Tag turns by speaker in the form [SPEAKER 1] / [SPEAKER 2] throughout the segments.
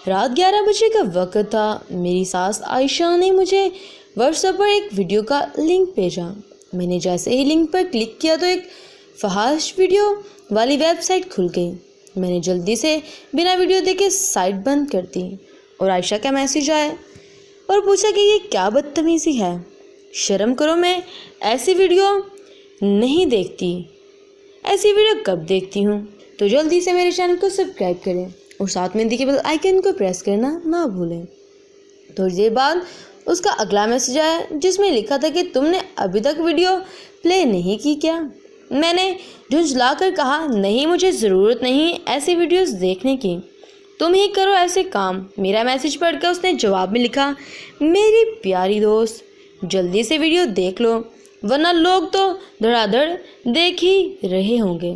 [SPEAKER 1] رات 11 بجے کا وقت تھا۔ میری ساس عائشہ نے مجھے واٹس ایپ پر ایک ویڈیو کا لنک بھیجا۔ میں نے جیسے ہی لنک پر کلک کیا تو ایک فحش ویڈیو والی ویب سائٹ کھل گئی۔ میں نے جلدی سے بنا ویڈیو دیکھے سائٹ بند کر دی اور عائشہ کا میسیج آیا اور پوچھا کہ یہ کیا بدتمیزی ہے، شرم کرو، میں ایسی ویڈیو نہیں دیکھتی، ایسی ویڈیو کب دیکھتی ہوں۔ تو جلدی سے میرے چینل کو سبسکرائب کریں اور ساتھ میں دی بیل آئیکن کو پریس کرنا نہ بھولیں۔ تھوڑی دیر بعد اس کا اگلا میسیج آیا جس میں لکھا تھا کہ تم نے ابھی تک ویڈیو پلے نہیں کی کیا؟ میں نے جھنجھلا کر کہا نہیں، مجھے ضرورت نہیں ایسی ویڈیوز دیکھنے کی، تم ہی کرو ایسے کام۔ میرا میسیج پڑھ کر اس نے جواب میں لکھا میری پیاری دوست جلدی سے ویڈیو دیکھ لو ورنہ لوگ تو دھڑا دھڑ دیکھ ہی رہے ہوں گے۔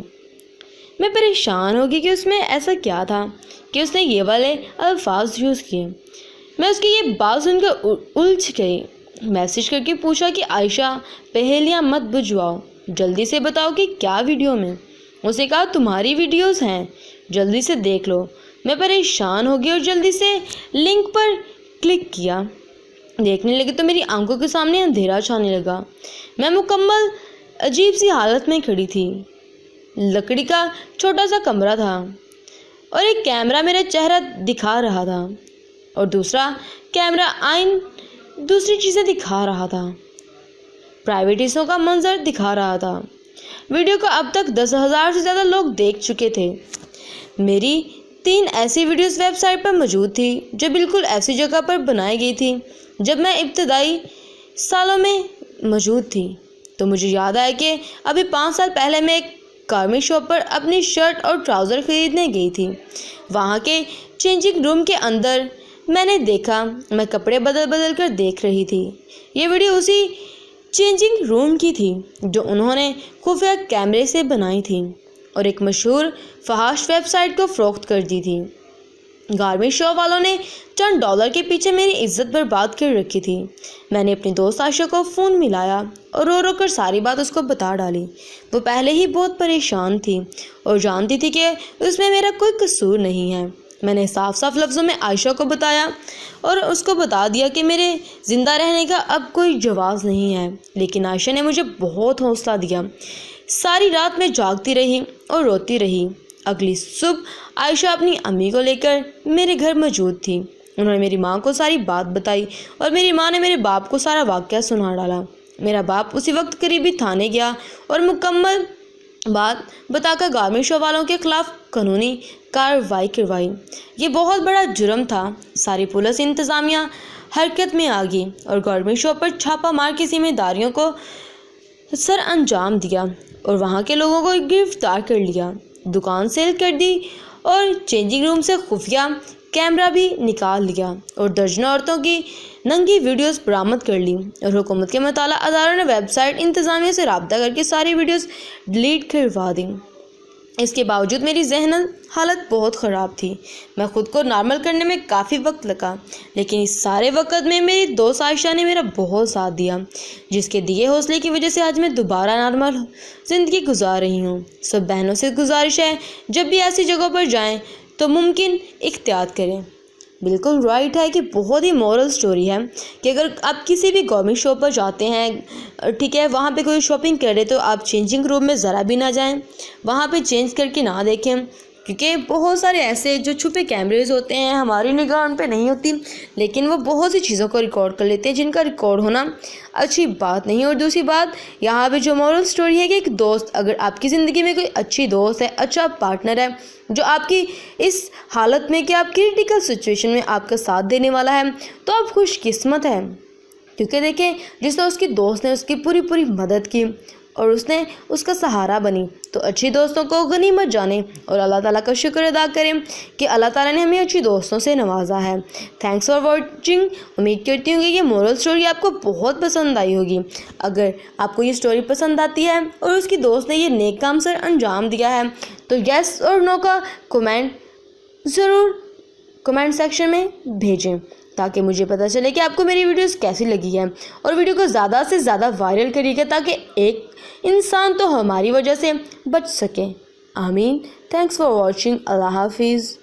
[SPEAKER 1] میں پریشان ہوگی کہ اس میں ایسا کیا تھا کہ اس نے یہ والے الفاظ یوز کیے۔ میں اس کی یہ بات سن کر الجھ گئی۔ میسیج کر کے پوچھا کہ عائشہ پہیلیاں مت بجھواؤ، جلدی سے بتاؤ کہ کیا ویڈیو میں؟ اسے کہا تمہاری ویڈیوز ہیں، جلدی سے دیکھ لو۔ میں پریشان ہو گئی اور جلدی سے لنک پر کلک کیا۔ دیکھنے لگی تو میری آنکھوں کے سامنے اندھیرا چھانے لگا۔ میں مکمل عجیب سی حالت میں کھڑی تھی۔ لکڑی کا چھوٹا سا کمرہ تھا اور ایک کیمرہ میرا چہرہ دکھا رہا تھا اور دوسرا کیمرہ آئین دوسری چیزیں دکھا رہا تھا، پرائیویٹ حصوں کا منظر دکھا رہا تھا۔ ویڈیو کو اب تک 10,000 سے زیادہ لوگ دیکھ چکے تھے۔ میری 3 ایسی ویڈیوز ویب سائٹ پر موجود تھی جو بالکل ایسی جگہ پر بنائی گئی تھی جب میں ابتدائی سالوں میں موجود تھی۔ تو مجھے یاد آیا کہ ابھی 5 سال پہلے میں ایک گارمنٹ شاپ پر اپنی شرٹ اور ٹراؤزر خریدنے گئی تھی۔ وہاں کے چینجنگ روم کے اندر میں نے دیکھا میں کپڑے بدل بدل کر دیکھ رہی تھی۔ یہ ویڈیو اسی چینجنگ روم کی تھی جو انہوں نے خفیہ کیمرے سے بنائی تھی اور ایک مشہور فحش ویب سائٹ کو فروخت کر دی تھی۔ گارمنٹ شاپ والوں نے چند ڈالر کے پیچھے میری عزت برباد کر رکھی تھی۔ میں نے اپنی دوست عائشہ کو فون ملایا اور رو رو کر ساری بات اس کو بتا ڈالی۔ وہ پہلے ہی بہت پریشان تھی اور جانتی تھی کہ اس میں میرا کوئی قصور نہیں ہے۔ میں نے صاف صاف لفظوں میں عائشہ کو بتایا اور اس کو بتا دیا کہ میرے زندہ رہنے کا اب کوئی جواز نہیں ہے، لیکن عائشہ نے مجھے بہت حوصلہ دیا۔ ساری رات میں جاگتی رہی اور روتی رہی۔ اگلی صبح عائشہ اپنی امی کو لے کر میرے گھر موجود تھی۔ انہوں نے میری ماں کو ساری بات بتائی اور میری ماں نے میرے باپ کو سارا واقعہ سنا ڈالا۔ میرا باپ اسی وقت قریبی تھانے گیا اور مکمل بات بتا کر گارمنٹ شاپ والوں کے خلاف قانونی کارروائی کروائی۔ یہ بہت بڑا جرم تھا۔ ساری پولیس انتظامیہ حرکت میں آ گئی اور گارمنٹ شاپ پر چھاپہ مار کے ذمہ داریوں کو سر انجام دیا اور وہاں کے لوگوں کو گرفتار کر لیا، دکان سیل کر دی اور چینجنگ روم سے خفیہ کیمرہ بھی نکال لیا اور درجنوں عورتوں کی ننگی ویڈیوز برآمد کر لی اور حکومت کے مطالعہ اداروں نے ویب سائٹ انتظامیہ سے رابطہ کر کے ساری ویڈیوز ڈیلیٹ کروا دیں۔ اس کے باوجود میری ذہنی حالت بہت خراب تھی۔ میں خود کو نارمل کرنے میں کافی وقت لگا، لیکن اس سارے وقت میں میری دوست عائشہ نے میرا بہت ساتھ دیا، جس کے دیے حوصلے کی وجہ سے آج میں دوبارہ نارمل زندگی گزار رہی ہوں۔ سب بہنوں سے گزارش ہے جب بھی ایسی جگہوں پر جائیں تو ممکن احتیاط کریں۔ بالکل رائٹ ہے کہ بہت ہی مورل سٹوری ہے کہ اگر آپ کسی بھی گورنمنٹ شاپ پر جاتے ہیں، ٹھیک ہے، وہاں پہ کوئی شاپنگ کرے تو آپ چینجنگ روم میں ذرا بھی نہ جائیں، وہاں پہ چینج کر کے نہ دیکھیں، کیونکہ بہت سارے ایسے جو چھپے کیمریز ہوتے ہیں ہماری نگاہ ان پہ نہیں ہوتی، لیکن وہ بہت سی چیزوں کو ریکارڈ کر لیتے ہیں جن کا ریکارڈ ہونا اچھی بات نہیں۔ اور دوسری بات یہاں پہ جو مورل سٹوری ہے کہ ایک دوست، اگر آپ کی زندگی میں کوئی اچھی دوست ہے، اچھا پارٹنر ہے جو آپ کی اس حالت میں کہ آپ کریٹیکل سچویشن میں آپ کا ساتھ دینے والا ہے، تو آپ خوش قسمت ہیں، کیونکہ دیکھیں جس طرح اس کی دوست نے اس کی پوری مدد کی اور اس نے اس کا سہارا بنی، تو اچھی دوستوں کو غنیمت جانیں اور اللہ تعالیٰ کا شکر ادا کریں کہ اللہ تعالیٰ نے ہمیں اچھی دوستوں سے نوازا ہے۔ Thanks for watching. امید کرتی ہوں کہ یہ مورل سٹوری آپ کو بہت پسند آئی ہوگی۔ اگر آپ کو یہ سٹوری پسند آتی ہے اور اس کی دوست نے یہ نیک کام سر انجام دیا ہے تو یس اور نو کا کمنٹ ضرور کمنٹ سیکشن میں بھیجیں تاکہ مجھے پتہ چلے کہ آپ کو میری ویڈیوز کیسی لگی ہے، اور ویڈیو کو زیادہ سے زیادہ وائرل کریے گا تاکہ ایک انسان تو ہماری وجہ سے بچ سکے۔ آمین۔ Thanks for watching. اللہ حافظ۔